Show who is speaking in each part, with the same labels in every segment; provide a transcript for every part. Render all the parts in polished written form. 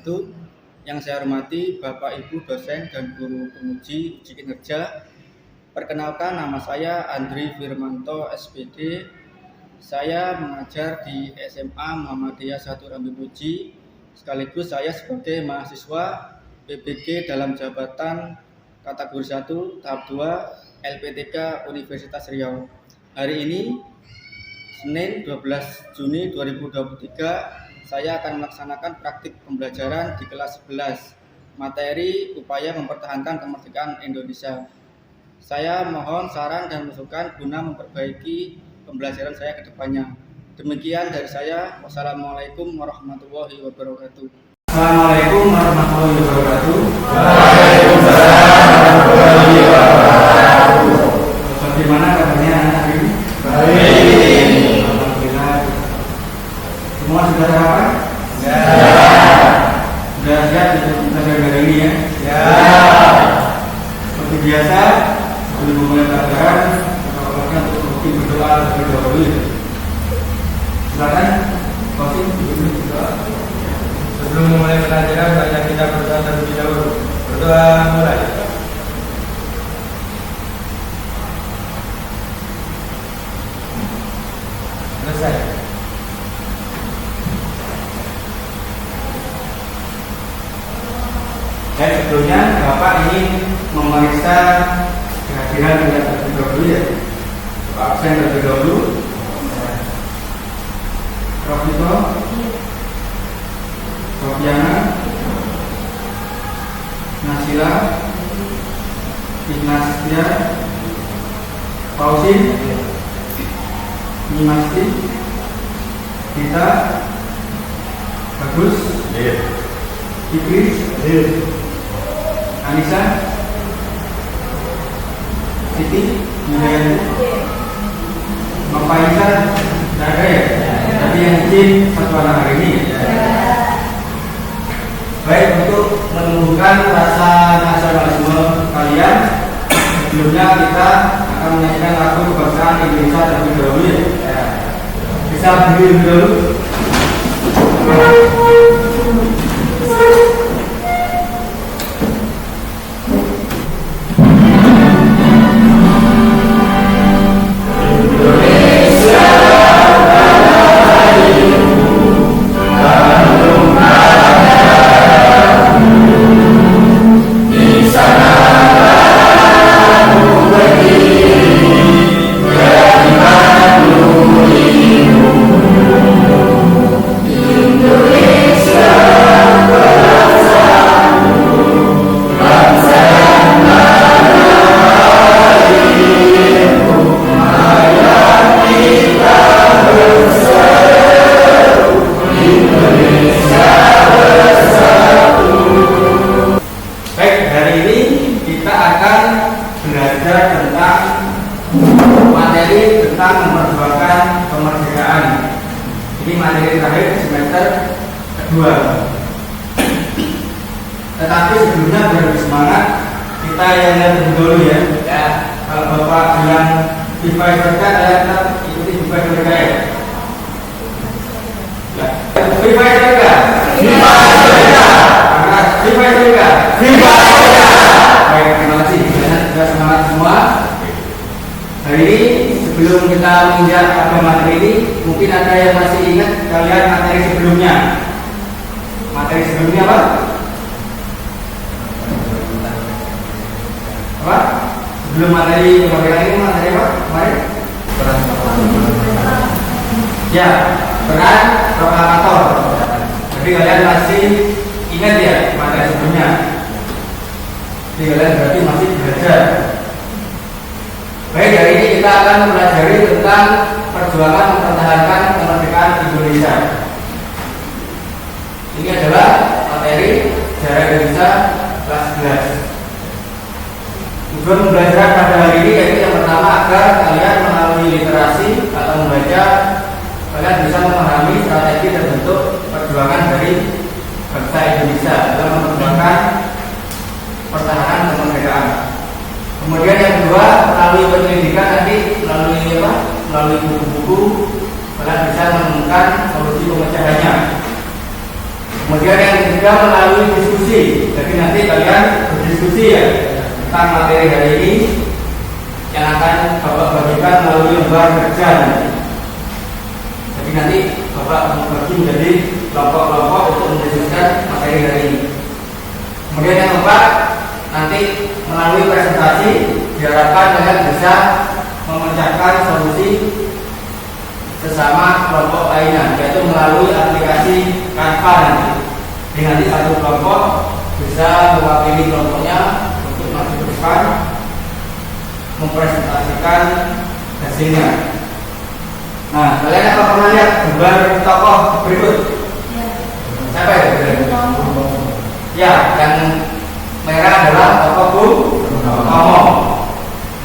Speaker 1: wabarakatuh. Yang saya hormati Bapak Ibu dosen dan guru penguji uji kinerja. Perkenalkan, nama saya Andri Firmanto SPD. Saya mengajar di SMA Muhammadiyah 1 Rambi Puji. Sekaligus saya sebagai mahasiswa PBG dalam jabatan kategori 1 tahap 2 LPTK Universitas Riau. Hari ini Senin 12 Juni 2023 saya akan melaksanakan praktik pembelajaran di kelas 11 materi upaya mempertahankan kemerdekaan Indonesia. Saya mohon saran dan masukan guna memperbaiki pembelajaran saya ke depannya. Demikian dari saya. Wassalamualaikum warahmatullahi wabarakatuh.
Speaker 2: Assalamualaikum warahmatullahi wabarakatuh.
Speaker 3: Waalaikumsalam warahmatullahi wabarakatuh.
Speaker 2: Bagaimana kabarnya hari ini?
Speaker 3: Baik.
Speaker 2: Alhamdulillah. Semua sudah sarapan?
Speaker 3: Ya.
Speaker 2: Sudah siap untuk belajar hari ini ya?
Speaker 3: Ya.
Speaker 2: Seperti biasa, sebelum memulai pelajaran, kita untuk berdoa terlebih dahulu. Silakan, Kosim, berdoa.
Speaker 3: Sebelum memulai pelajaran, baiknya kita berdoa terlebih dahulu. Berdoa mulai. Selesai.
Speaker 2: Dan sebelumnya Bapak ingin memeriksa kehadiran yang terlebih dahulu ya. Pak absen terlebih dahulu. Prof Tito, Sofiana, Nasila, Ignastia, Pausin, Nimasti, Gita, Bagus, Idris, Anissa, Siti, Mulyani, Mafaisa, ada ya? Tapi yang izin satu anak hari ini. Baik, untuk menumbuhkan rasa nasionalisme kalian, sebelumnya kita akan menyanyikan lagu kebangsaan Indonesia terlebih dahulu ya. Bisa berdiri dulu. Memperjuangkan kemerdekaan. Ini materi terakhir semester kedua. Tetapi sebelumnya biar lebih semangat, kita yang lihat dulu ya. Kalau Bapak bilang Viva Merdeka, kita ikuti Viva Merdeka ya. Viva Merdeka.
Speaker 3: Viva Merdeka.
Speaker 2: Viva Merdeka.
Speaker 3: Viva Merdeka.
Speaker 2: Baik, terima kasih. Sudah semangat semua. Hari ini sebelum kita menginjak pada materi ini, mungkin ada yang masih ingat kalian materi sebelumnya. Materi sebelumnya apa? Apa? Sebelum materi kemerdekaan ini materi apa? Kemarin? Ya, peran proklamator. Jadi kalian masih ingat ya materi sebelumnya. Jadi kalian berarti masih belajar. Baik, hari ini kita akan mempelajari tentang perjuangan mempertahankan kemerdekaan Indonesia. Ini adalah materi sejarah Indonesia kelas 11. Tujuan pembelajaran pada hari ini yaitu yang pertama agar kalian melalui literasi atau membaca, kalian bisa memahami strategi terbentuk perjuangan dari bangsa Indonesia dalam memperjuangkan pertahanan kemerdekaan. Kemudian yang kedua, melalui penyelidikan nanti melalui buku-buku kalian bisa menemukan solusi pemecahannya. Kemudian yang ketiga, melalui diskusi. Jadi nanti kalian berdiskusi ya tentang materi hari ini yang akan Bapak bagikan melalui lembar kerja nanti. Jadi nanti Bapak membagi menjadi kelompok-kelompok untuk mendiskusikan materi hari ini. Kemudian yang keempat, nanti melalui presentasi diharapkan kalian bisa memecahkan solusi sesama kelompok lainnya, yaitu melalui aplikasi Canva nanti. Jadi nanti satu kelompok bisa mewakili kelompoknya untuk maju ke depan mempresentasikan hasilnya. Nah, kalian apa pernah lihat gambar tokoh berikut? Siapa ya? Ya, yang merah adalah tokoh Bung Tomo.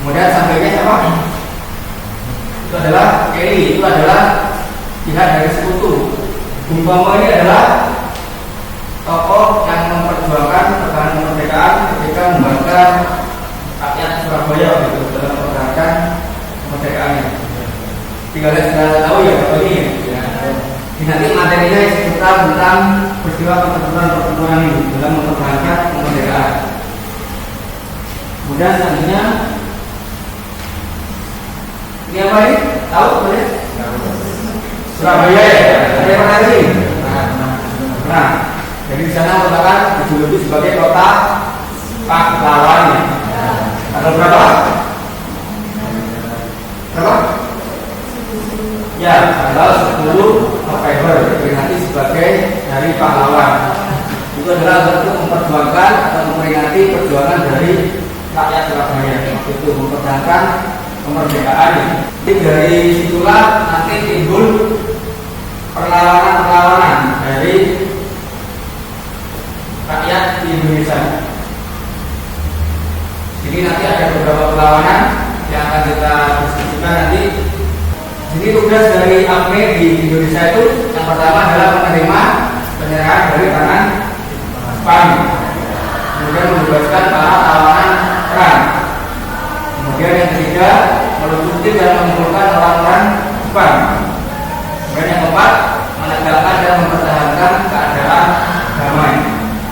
Speaker 2: Kemudian sampingnya siapa? Itu adalah Kelly, itu adalah pihak dari sekutu. Bung Tomo ini adalah tokoh yang memperjuangkan pertahanan kemerdekaan ketika membakar rakyat Surabaya gitu, dalam mempertahankan kemerdekaannya. Tinggal sudah tahu ya kalau ini ya. Nanti materinya seputar tentang peristiwa pertempuran ini dalam mempertahankan kemerdekaan. Kemudian selanjutnya ini apa ini? Tahu boleh? Surabaya ya. Ada yang pernah sih? Nah, jadi di sana merupakan dijuluki sebagai kota pahlawan ya. Tanggal berapa? Berapa? Ya, tanggal 10 November diperingati sebagai Hari Pahlawan. Itu adalah bentuk memperjuangkan atau memperingati perjuangan dari rakyat Surabaya. Itu mempertahankan kemerdekaan. Jadi dari situlah nanti timbul perlawanan-perlawanan dari rakyat di Indonesia. Jadi nanti ada beberapa perlawanan yang akan kita diskusikan nanti. Jadi tugas dari APME di Indonesia itu yang pertama adalah menerima penyerahan dari tangan Jepang, kemudian membebaskan para tawanan perang, kemudian yang ketiga melucuti dan mengumpulkan orang-orang Jepang, kemudian yang keempat menegakkan dan mempertahankan keadaan damai,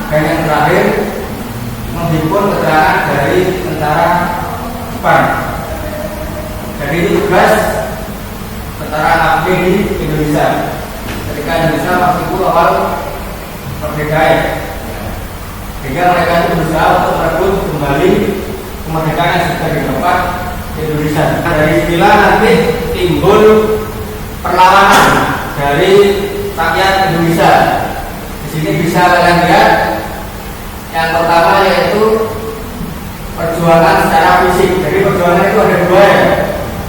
Speaker 2: dan yang terakhir menghimpun keterangan dari tentara Jepang. Jadi itu tugas tentara APME di Indonesia ketika Indonesia masih awal merdeka, sehingga mereka itu berusaha untuk merebut kembali kemerdekaan yang sudah didapat di Indonesia. Dari sinilah nanti timbul perlawanan dari rakyat Indonesia. Di sini bisa kalian lihat yang pertama yaitu perjuangan secara fisik. Jadi perjuangan itu ada dua ya.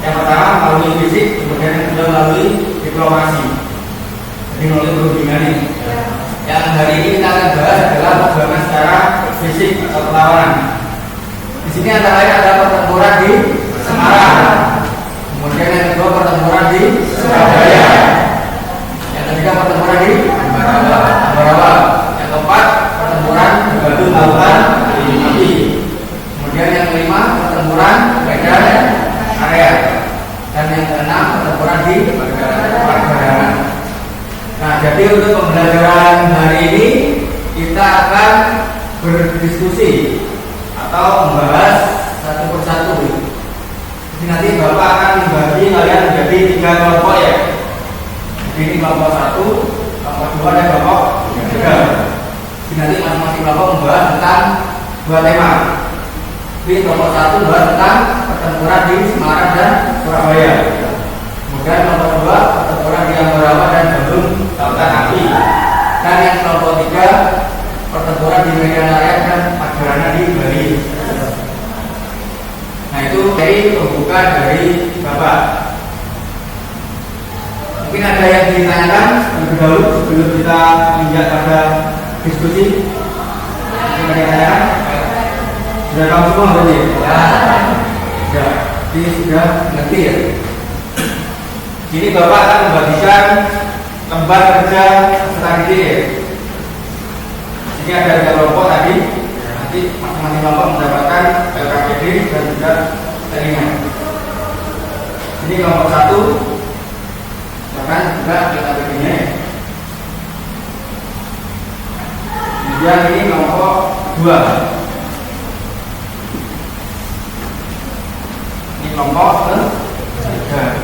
Speaker 2: Yang pertama melalui fisik, kemudian yang kedua melalui diplomasi. Jadi melalui perundingan ini. Yang hari ini kita akan bahas adalah perjuangan secara fisik atau perlawanan. Di sini antara lain ada pertempuran di Semarang, kemudian yang kedua pertempuran di Surabaya, yang ketiga pertempuran di Ambarawa, yang keempat pertempuran di Batu Lautan Api, kemudian yang kelima pertempuran Medan area, dan yang keenam pertempuran di Pagarana. Nah, jadi untuk pembelajaran hari ini kita akan berdiskusi atau membahas satu persatu. Jadi nanti Bapak akan membagi kalian menjadi 3 kelompok ya. Jadi ini kelompok 1, kelompok 2 dan kelompok 3. Jadi nanti masing-masing kelompok membahas tentang 2 tema. Jadi kelompok 1 membahas tentang pertempuran di Semarang dan Surabaya. Kemudian kelompok 2 pertempuran di Ambarawa dan Bandung Lautan Api. Dan yang kelompok 3 pertempuran di Medan Area dan Pagarana di Bali. Nah itu dari pembuka dari Bapak. Mungkin ada yang ditanyakan terlebih dahulu sebelum kita menginjak pada diskusi. Ada yang ditanyakan? Sudah tahu semua berarti? Ya. Jadi sudah ngerti ya. Ini Bapak akan membagikan lembar kerja setelah ini ya. Ini ada 3 kelompok tadi. Nanti masing-masing kelompok mendapatkan LKPD dan juga telinga. Ini kelompok 1 bahkan juga LKPD-nya. Kemudian ini kelompok 2. Ini kelompok 3.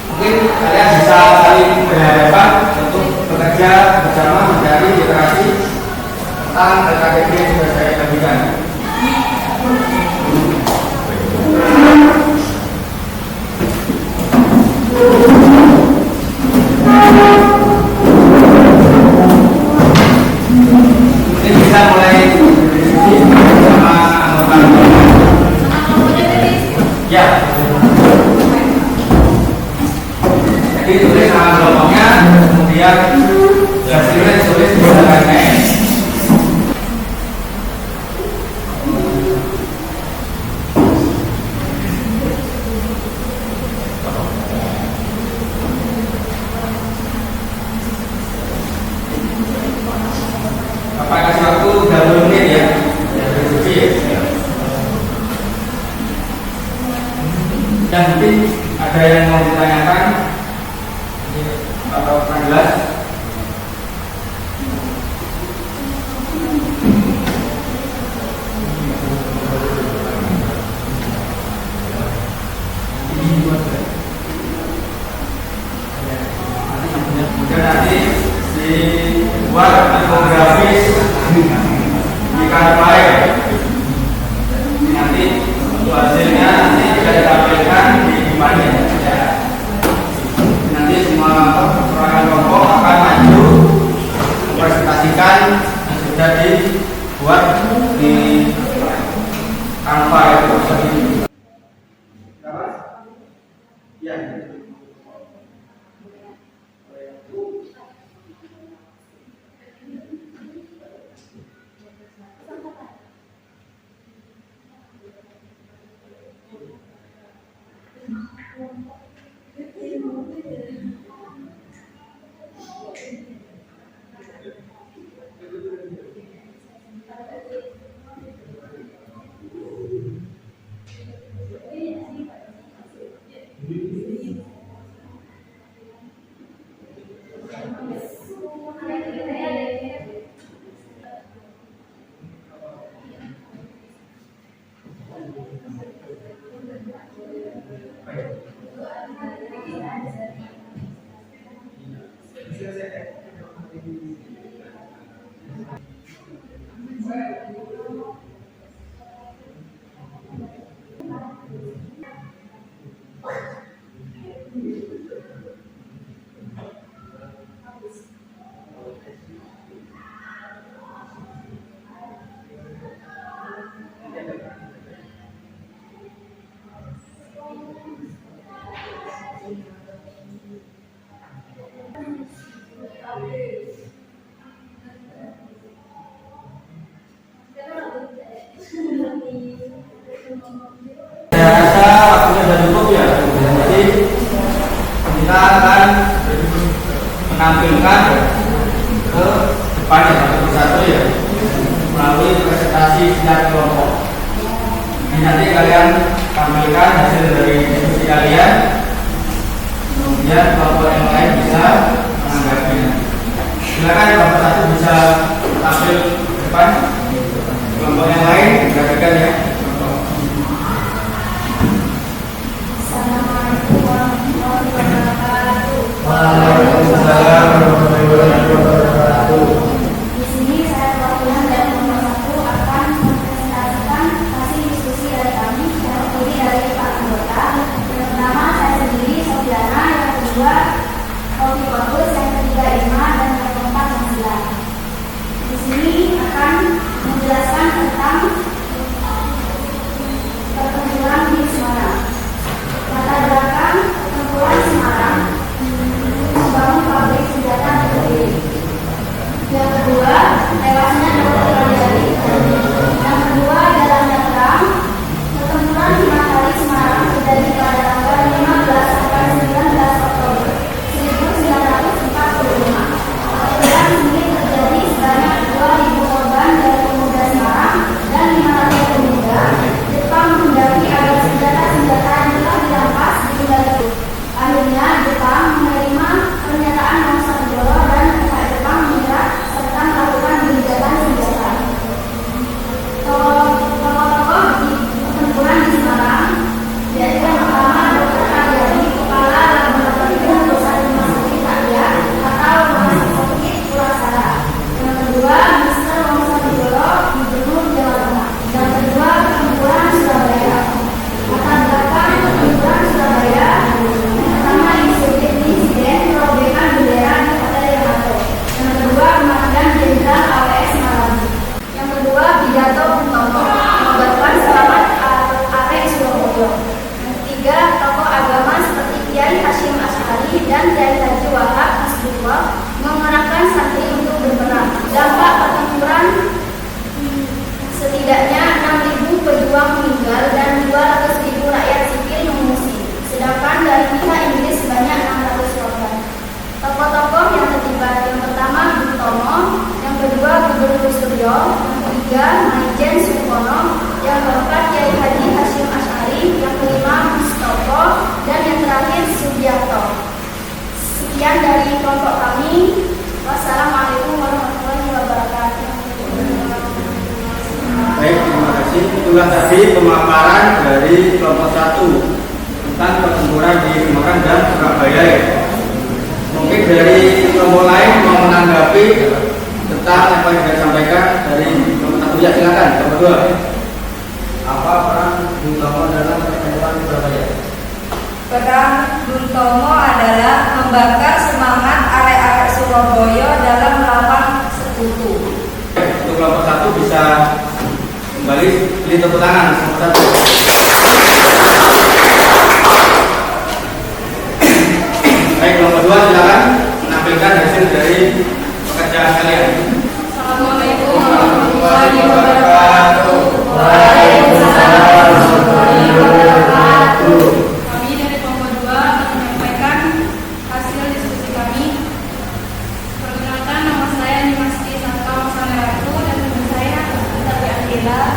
Speaker 2: Mungkin kalian bisa saling berhadapan untuk bekerja bersama mencari literasi tentang LKPD yang sudah saya bagikan. Mungkin bisa mulai berdiskusi bersama anggota. Ya. Jadi tulis nama kelompoknya, kemudian hasilnya tulis di belakangnya. Bapak kasih waktu 30 menit ya, berdiskusi ya. Dan mungkin ada yang mau ditanyakan atau kurang jelas? Kemudian nanti dibuat infografis di karpet. Nanti untuk hasilnya nanti bisa ditampilkan di depannya ya. Nanti semua perorangan kelompok akan maju mempresentasikan yang sudah dibuat di Canva itu. Ya. Saya rasa waktunya sudah cukup ya. Jadi kita akan menampilkan ke depannya satu persatu ya, melalui presentasi setiap kelompok. Ini nanti kalian tampilkan hasil dari diskusi kalian, kemudian kelompok yang lain bisa menanggapinya. Silakan kelompok satu bisa tampil ke depan, kelompok yang lain perhatikan ya.
Speaker 4: Waalaikumsalam warahmatullahi wabarakatuh. Di sini saya perwakilan dari nomor 1 akan mempresentasikan hasil diskusi dari kami yang terdiri dari 4 anggota. Yang pertama saya sendiri Sofiana, yang kedua Rofi Bagus, yang ketiga Irma, dan yang keempat Nasila. Di sini akan menjelaskan tentang pertempuran di Semarang. Latar belakang pertempuran Semarang membangun pabrik senjata berdiri. Nasution, yang ketiga Maijen Supono, yang keempat Kiai Haji Hasyim Asy'ari, yang kelima Mustopo, dan yang terakhir Sugiarto. Sekian dari kelompok kami. Wassalamualaikum warahmatullahi wabarakatuh.
Speaker 1: Baik, terima kasih. Itulah tadi pemaparan dari kelompok 1 tentang pertempuran di Semarang dan Surabaya. Mungkin dari kelompok lain mau menanggapi tentang apa yang saya sampaikan dari kelompok 1. Ya, silakan. Kelompok 2.
Speaker 2: Apa peran Bung Tomo dalam pertempuran di Surabaya?
Speaker 5: Peran Bung Tomo adalah membakar semangat arek-arek Surabaya dalam melawan sekutu.
Speaker 1: Untuk kelompok 1 bisa kembali beri tepuk tangan kelompok 1. Baik, kelompok 2 silakan menampilkan hasil dari pekerjaan kalian.
Speaker 5: Assalamualaikum warahmatullahi wabarakatuh.
Speaker 4: Waalaikumsalam warahmatullahi wabarakatuh.
Speaker 5: Kami dari kelompok 2 akan menyampaikan hasil diskusi kami. Perkenalkan, nama saya Nimasti Santau Saneratu dan teman saya Tati Angela.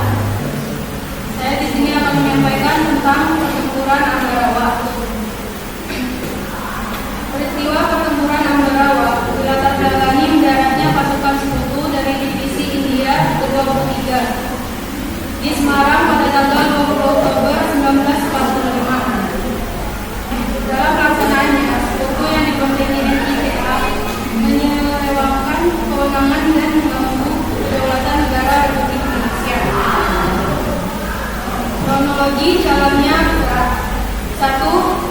Speaker 5: Saya di sini akan menyampaikan tentang pertempuran Ambarawa. Peristiwa pertempuran Ambarawa dilatar belakangi mendaratnya pasukan sekutu dari divisi India ke-23 di Semarang pada tanggal 20 Oktober 1945. Dalam pelaksanaannya, sekutu yang dikontrol NITA menyelewengkan kewenangan dan mengganggu kedaulatan negara Republik Indonesia. Kronologi jalannya berat. 1.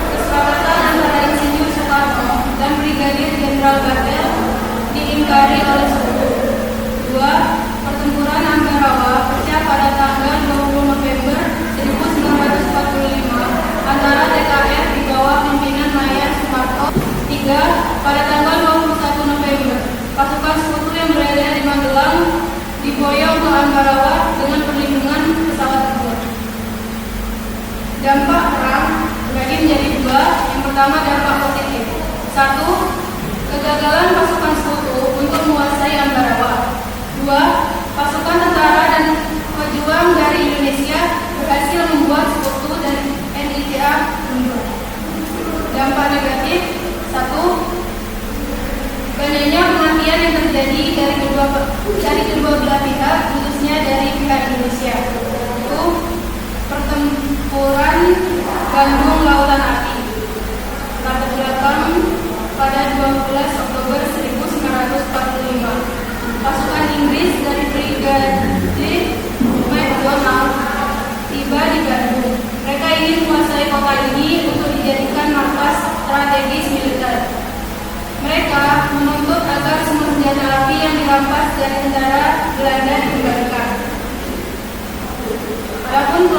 Speaker 5: Kesepakatan antara Insinyur Soekarno dan Brigadir Jenderal Gatel diingkari oleh sekutu. 2. Pertempuran Ambarawa pecah pada tanggal 20 November 1945 antara TKR di bawah pimpinan Layar Soeharto. 3. Pada tanggal 21 November, pasukan sekutu yang berada di Magelang diboyong ke Ambarawa dengan perlindungan pesawat tempur. Dampak perang terbagi menjadi 2. Yang pertama, dampak positif. 1. Kegagalan pasukan sekutu untuk menguasai Ambarawa. 2. Pasukan tentara dan pejuang dari Indonesia berhasil membuat sekutu dan NITA mundur. Dampak negatif. 1. Banyaknya kematian yang terjadi dari kedua belah pihak, khususnya dari pihak Indonesia. 1. Pertempuran Bandung Lautan Api. Latar belakang pada 12 Oktober 1945. Pasukan Inggris dari Brigade McDonald tiba di Bandung. Mereka ingin menguasai kota ini untuk dijadikan markas strategis militer. Mereka menuntut agar semua senjata api yang dirampas dari tentara Belanda dikembalikan. Adapun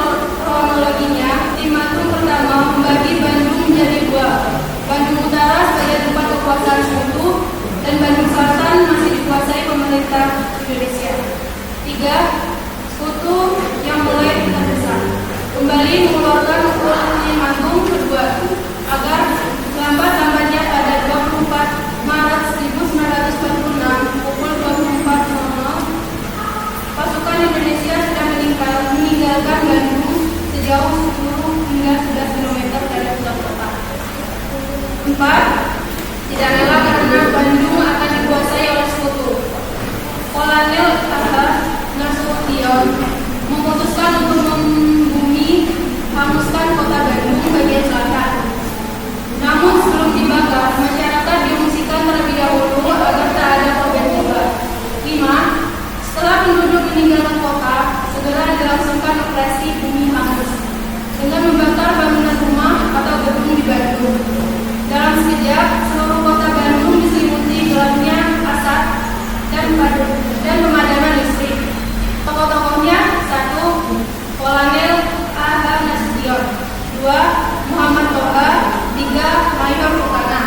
Speaker 5: kronologinya, tim Matung pertama membagi Bandung menjadi 2. Bandung Utara sebagai tempat kekuasaan sekutu dan Bandung Selatan masih dikuasai pemerintah Indonesia. 3. Sekutu yang mulai terdesak kembali mengeluarkan ultimatum kedua agar lambat-lambatnya pada 24 Maret 1946 pukul 24.00 pasukan Indonesia sudah meninggalkan Bandung sejauh 10 hingga 11 km dari pusat kota. 4. Tidak rela karena Bandung akan dikuasai oleh sekutu. Kolonel Nasution memutuskan untuk hanguskan kota Bandung bagian selatan. Namun sebelum dibakar, masyarakat diungsikan terlebih dahulu agar tak ada korban jiwa. 5. Setelah penduduk meninggalkan kota, segera dilangsungkan operasi bumi hangus dengan membakar bangunan rumah atau gedung di Bandung. Dalam sekejap, seluruh kota Bandung diselimuti gelapnya asap dan pemadaman listrik. Tokoh-tokohnya: 1. Kolonel A.H. Nasution. 2. Muhammad Toha. 3. Mayor Rukana.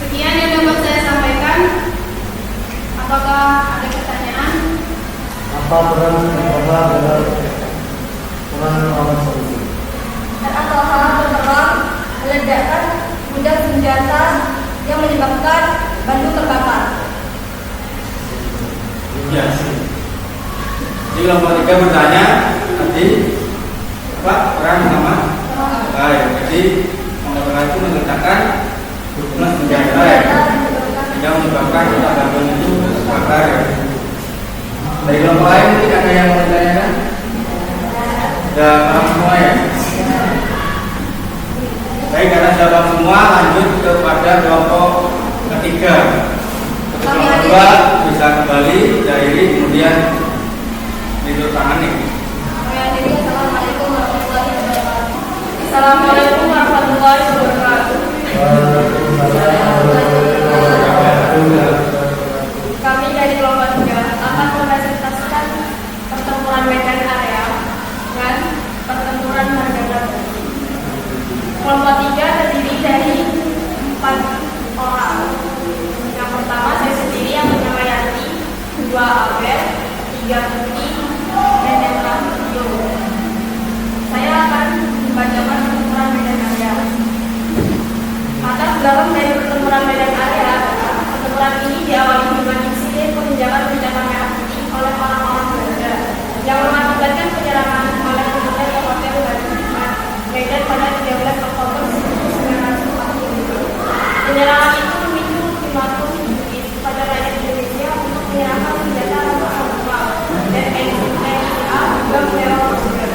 Speaker 5: Sekian yang dapat saya sampaikan. Apakah ada pertanyaan?
Speaker 3: Apa peran Toha dalam peran melawan sekutu?
Speaker 5: Toha berperan meledakkan gudang senjata yang menyebabkan Bandung terbakar.
Speaker 2: Ya. Jadi kelompok 3 bertanya tadi apa peran nama baik. Jadi kelompok itu mengerjakan hubungan senjata yang menyebabkan kota Bandung itu terbakar. Dari kelompok lain mungkin ada yang mau ditanyakan? Sudah paham semua ya? Baik, karena sudah paham semua, lanjut kepada kelompok ketiga. Kelompok 2 bisa kembali dari kemudian tidur tangan nih.
Speaker 5: Assalamualaikum warahmatullahi wabarakatuh. Assalamualaikum warahmatullahi wabarakatuh. Kami dari kelompok 3 akan mempresentasikan pertempuran Medan Area dan pertempuran Margana. Kelompok 3 terdiri dari 4 orang. Yang pertama saya sendiri yang bernama Yanti, 2 Abel, 3 Putih, dan yang terakhir Tio. Saya akan membacakan pertempuran Medan Area. Latar belakang dari pertempuran Medan Area adalah pertempuran ini diawali dengan insiden penindakan senjata merah putih oleh orang-orang Belanda yang mengakibatkan penyerangan oleh militer ke hotel Medan pada 13 Oktober 1945. Penyerangan itu memicu ultimatum Inggris pada rakyat Indonesia untuk menyerahkan senjata rampasan dan NIA juga meneror juga.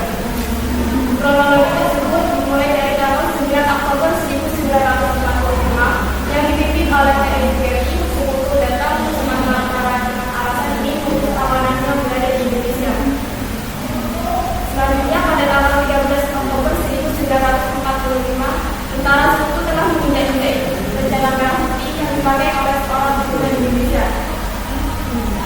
Speaker 5: Kronologi tersebut dimulai dari tanggal 9 Oktober 1945 yang dipimpin oleh TNI Sekutu datang ke Sumatera Utara dengan alasan ini untuk amanahnya berada di Indonesia. Selanjutnya pada tanggal 13 Oktober 1945, tentara Sekutu telah menginjak-injak rencana merah putih yang dipakai oleh seorang pemuda di Indonesia.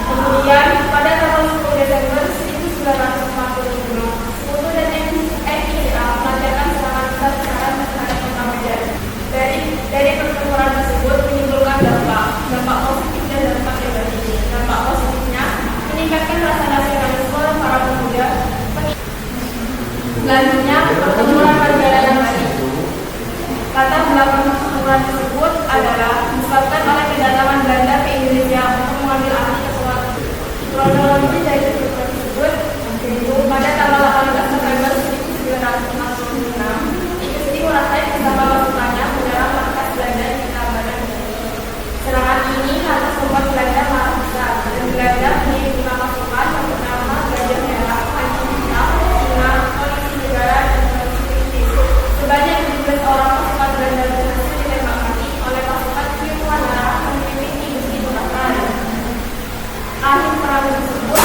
Speaker 5: Kemudian pada tanggal 10 Desember 1945, Sekutu dan NIA melancarkan serangan besar-besaran terhadap kota Medan. Dari pertempuran tersebut menimbulkan dampak positif dan dampak negatif. Dampak positifnya meningkatkan rasa nasionalisme para pemuda. Selanjutnya pertempuran Margana yang baik. Latar belakang pertempuran tersebut adalah disebabkan oleh kedatangan Belanda ke Indonesia untuk mengambil alih kekuasaan. Kronologi dari pertempuran tersebut yaitu pada tanggal 18 November 1946, Igusti Ngurah Rai bersama pasukannya menyerang markas Belanda di Tabanan. Serangan ini lantas membuat Belanda marah besar dan Belanda mengirim 5 pasukan yang bernama Gajah Merah, Panji Hitam, Singa, Polisi Negara, dan Polisi Kritis. Sebanyak 17 orang pasukan Belanda berhasil ditembak mati oleh pasukan Tionghoa yang memimpin Igusti Ngurah Rai. Akhir perang tersebut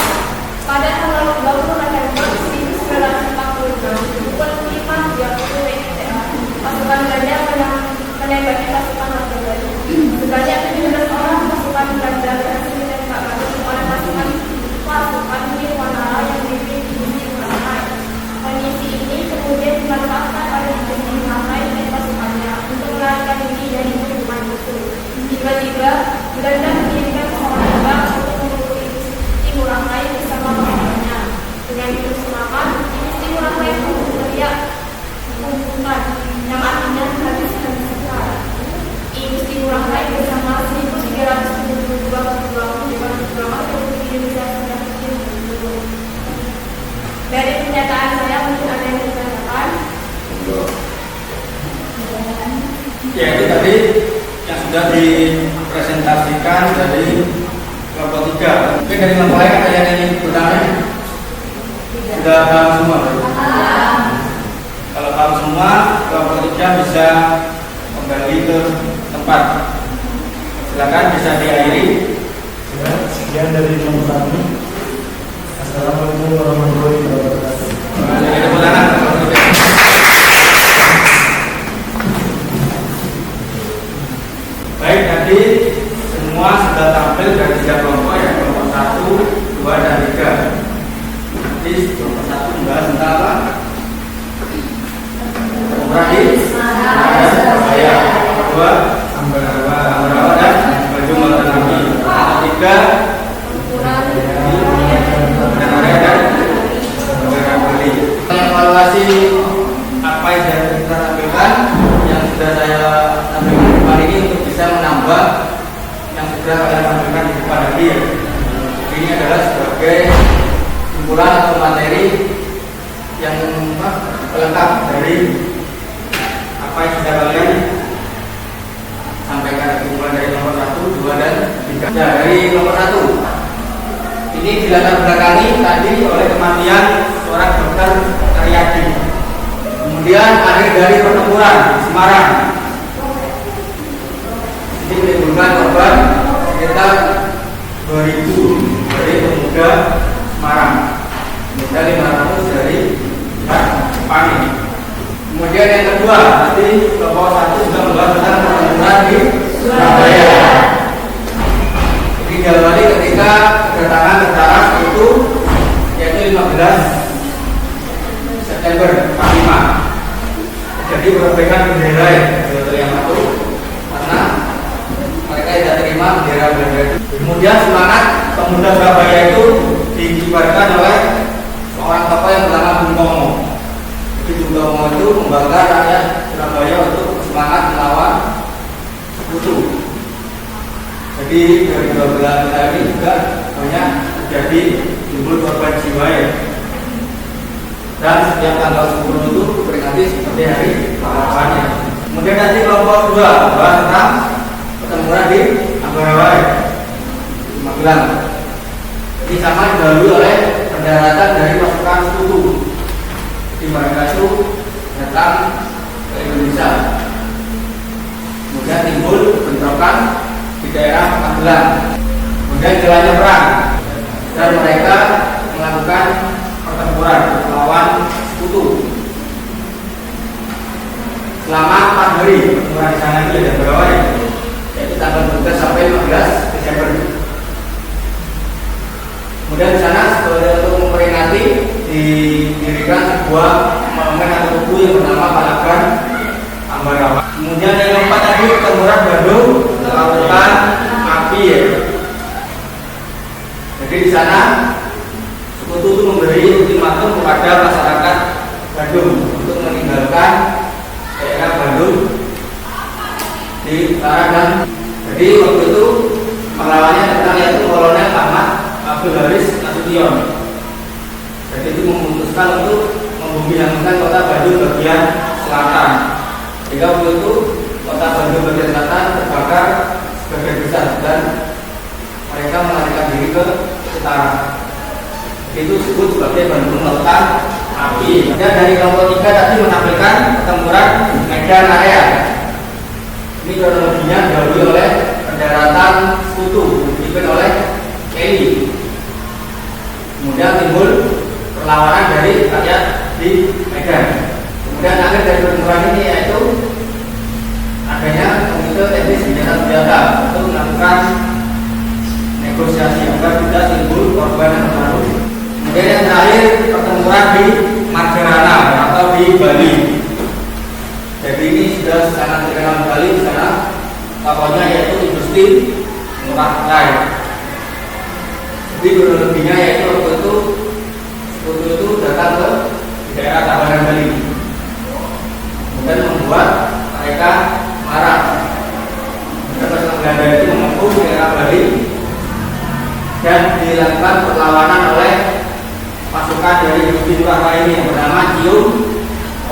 Speaker 5: pada tanggal 20 November 1946 pukul 5.30 WIB, pasukan Belanda menembaki pasukan Margana. Sebanyak 17 orang pasukan Belanda berhasil ditembak mati oleh pasukan Tionghoa yang dipimpin Igusti Ngurah Rai. Kondisi ini kemudian dimanfaatkan oleh Igusti Ngurah Rai dan pasukannya untuk melarikan diri dari hukuman itu. Tiba-tiba Belanda mengirimkan seorang terbang untuk membunuh Igusti Ngurah Rai bersama pasukannya. Dengan itu semangat, Igusti Ngurah Rai pun berteriak "Kumpulan", yang artinya habis-habisan. Igusti Ngurah Rai bersama 1.372 pejuang Dewan Perjuangan Republik Indonesia sudah terjun. Dari pernyataan saya mungkin ada yang ditanyakan.
Speaker 2: Ya, itu tadi yang sudah dipresentasikan dari kelompok 3. Mungkin dari kelompok lain ada yang ingin bertanya? Sudah paham semua? Kalau paham semua, kelompok 3 bisa kembali ke tempat. Silakan bisa diakhiri.
Speaker 3: Ya, sekian dari kelompok kami. Assalamualaikum warahmatullahi wabarakatuh.
Speaker 2: Tepuk tangan. Baik, tadi semua sudah tampil dari 3 kelompok ya, kelompok 1, 2, dan 3. Nanti kelompok 1 membahas tentang apa? Operasi Surabaya. Kelompok 2 Ambarawa dan Baju Matanami. Kelompok 3 evaluasi apa yang sudah kita tampilkan, yang sudah saya tampilkan kemarin ini untuk bisa menambah tadi ya. Ini adalah sebagai kumpulan atau materi yang pelengkap dari apa yang sudah kalian sampaikan. Kumpulan dari nomor 1, 2, dan 3. Nah, dari nomor 1 ini dilatar belakangi tadi oleh kematian seorang dokter Karyadi. Kemudian akhir dari pertempuran di Semarang. Ini menimbulkan korban sekitar 2000 dari pemuda Semarang. Kemudian 500 dari pihak Jepang. Kemudian yang kedua, nanti kelompok 1 juga membahas tentang pertempuran di Surabaya. Ini diawali ketika kedatangan tentara itu yaitu 15 September 45. Jadi perbaikan bendera yang satu karena mereka tidak terima bendera Belanda. Kemudian semangat pemuda Surabaya itu dikibarkan oleh seorang tokoh yang bernama Bung Tomo. Jadi Bung Tomo itu membakar rakyat Surabaya untuk semangat melawan sekutu. Jadi dari 12 kita ini juga banyak terjadi timbul korban jiwa ya. Dan setiap tanggal 10 itu peringati seperti hari pahlawannya. Kemudian nanti kelompok 2 bahas tentang pertempuran di Ambarawa, Magelang. Ini sama didahului oleh pendaratan dari pasukan sekutu. Jadi mereka itu datang ke Indonesia. Kemudian timbul bentrokan di daerah Magelang. Kemudian jalannya perang dan mereka melakukan pertempuran melawan sekutu selama 4 hari. Pertempuran di sana itu ada berapa ya? Yaitu tanggal 12 sampai 15 Desember. Kemudian di sana untuk memperingati didirikan sebuah monumen atau tugu yang bernama Palagan Ambarawa. Kemudian yang keempat tadi pertempuran Bandung Lautan Api ya. Jadi di sana sekutu itu memberi ultimatum kepada masyarakat Bandung untuk meninggalkan daerah Bandung di utara dan jadi waktu itu pahlawannya datang yaitu Kolonel Ahmad Abdul Haris Nasution. Jadi itu memutuskan untuk membumi-langitkan kota Bandung bagian selatan. Jika waktu itu kota Bandung bagian selatan terbakar sebagian besar dan mereka melarikan diri ke utara. Itu disebut sebagai Bandung Lautan Api. Dan dari kelompok 3 tadi menampilkan pertempuran Medan Area. Ini kronologinya didahului oleh pendaratan sekutu dipimpin oleh Kelly. Kemudian timbul perlawanan dari rakyat di Medan. Kemudian akhir dari pertempuran ini yaitu adanya komite teknis senjata untuk melakukan negosiasi agar tidak timbul korban yang baru. Kemudian yang terakhir pertempuran di Majalana atau di Bali. Jadi ini sudah sangat terkenal sekali di sana. Tokohnya yaitu Gusti Ngurah Rai. Jadi kronologinya yaitu waktu itu sekutu itu datang ke daerah Tabanan Bali. Kemudian membuat mereka marah. Kemudian pasukan Belanda itu mengepung daerah Bali dan dilakukan perlawanan oleh pasukan dari Gusti Ngurah Rai ini yang bernama Cium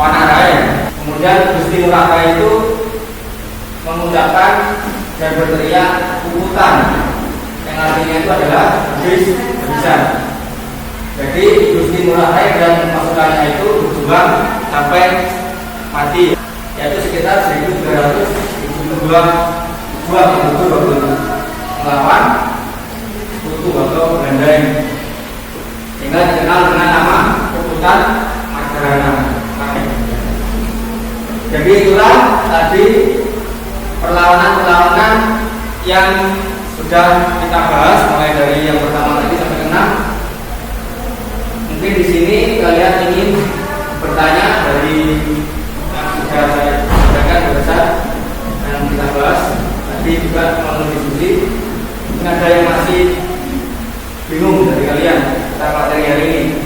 Speaker 2: Wanarai. Kemudian Gusti Ngurah Rai itu mengucapkan dan berteriak puputan yang artinya itu adalah habis habisan. Jadi Gusti Ngurah Rai dan pasukannya itu berjuang sampai mati, yaitu sekitar 1372 waktu itu melawan sekutu atau Belanda ini, sehingga dikenal dengan nama puputan Majalana. Jadi itulah tadi perlawanan-perlawanan yang sudah kita bahas mulai dari yang pertama tadi sampai ke 6. Mungkin di sini kalian ingin bertanya dari yang sudah saya sampaikan besar dan kita bahas tadi juga melalui diskusi. Mungkin ada yang masih bingung dari kalian tentang materi hari ini.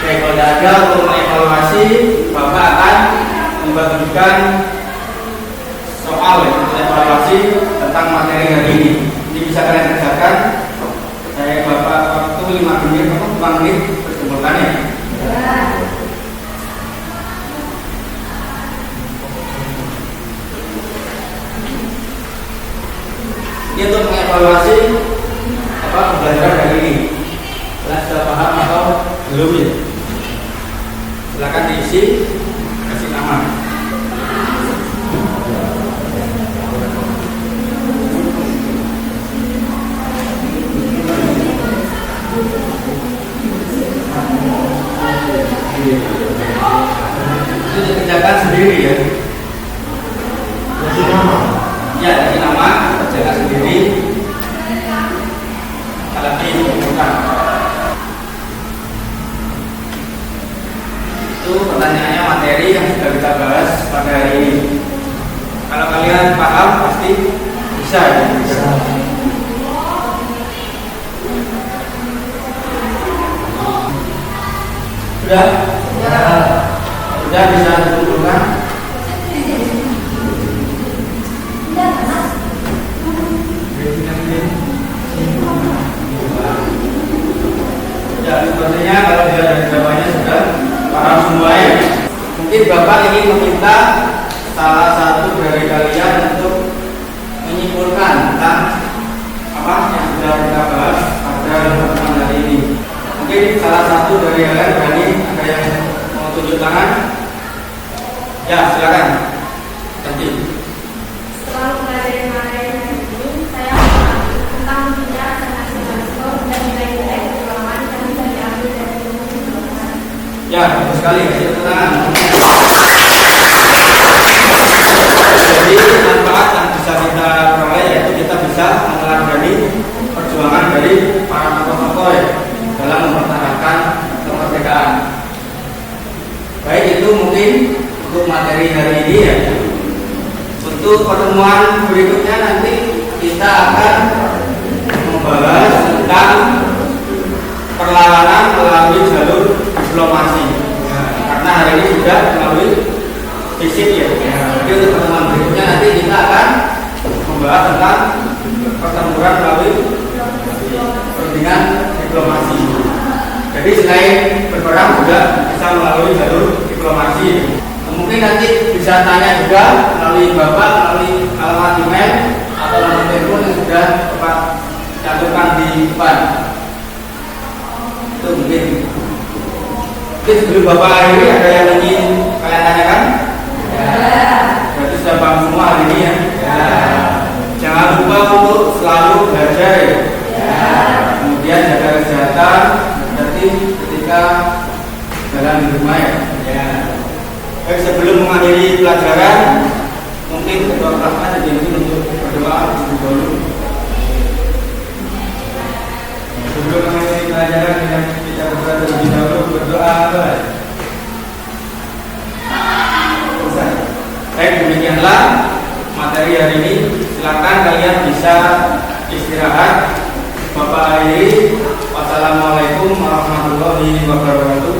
Speaker 2: Oke, kalau tidak ada untuk mengevaluasi, Bapak akan membagikan soal evaluasi tentang materi hari ini. Ini bisa 5 menit berkumpulkannya. Ini untuk mengevaluasi pembelajaran hari ini. Kalian sudah paham atau belum ya? Silakan diisi, kasih nama. Itu dikerjakan sendiri ya. Ya, kasih nama, kerjakan sendiri. Kalau dibutuhkan. Itu pertanyaannya materi yang sudah kita bahas pada hari ini. Kalau kalian paham pasti bisa ya. Sudah? Sudah bisa dikumpulkan? Ya, sepertinya kalau dia dari jawabannya sudah paham semua ya. Mungkin Bapak ingin meminta salah satu dari kalian untuk menyimpulkan tentang apa yang sudah kita bahas pada pertemuan hari ini. Mungkin salah satu dari kalian berani, ada yang mau tunjuk tangan? Ya, silakan. Nanti.
Speaker 4: Setelah mempelajari materi hari ini, saya mengambil tentang bicara nasionalisme dan nilai-nilai perjuangan yang bisa diambil dari ilmu perjuangan.
Speaker 2: Ya, bagus sekali. Kasih tepuk tangan. Jadi manfaat yang bisa kita peroleh yaitu kita bisa meneladani perjuangan dari para tokoh-tokoh ya, dalam mempertahankan kemerdekaan. Baik, itu mungkin untuk materi hari ini ya. Untuk pertemuan berikutnya nanti kita akan membahas tentang perlawanan melalui jalur diplomasi. Karena hari ini sudah melalui fisik ya. Jadi untuk pertemuan berikutnya nanti kita akan membahas tentang pertempuran melalui kepentingan diplomasi. Jadi selain berperang juga bisa melalui jalur diplomasi. Mungkin nanti bisa tanya juga melalui Bapak, melalui alamat email atau nomor telepon yang sudah Bapak cantumkan di depan. Itu mungkin. Mungkin sebelum Bapak akhiri ada yang ingin kalian tanyakan? Ya. Berarti sudah paham semua hari ini ya. Ya. Jangan lupa untuk selalu belajar ya. Ya. Kemudian jaga kesehatan. Berarti ketika jalan di rumah ya. Ya. Baik, sebelum mengakhiri pelajaran, mungkin ketua kelasnya diizinkan untuk berdoa dulu.
Speaker 3: Sebelum mengakhiri pelajaran kita terlebih dahulu berdoa apa?
Speaker 2: Baik, demikianlah materi hari ini. Silakan kalian bisa istirahat. Bapak akhiri. Wassalamualaikum warahmatullahi wabarakatuh.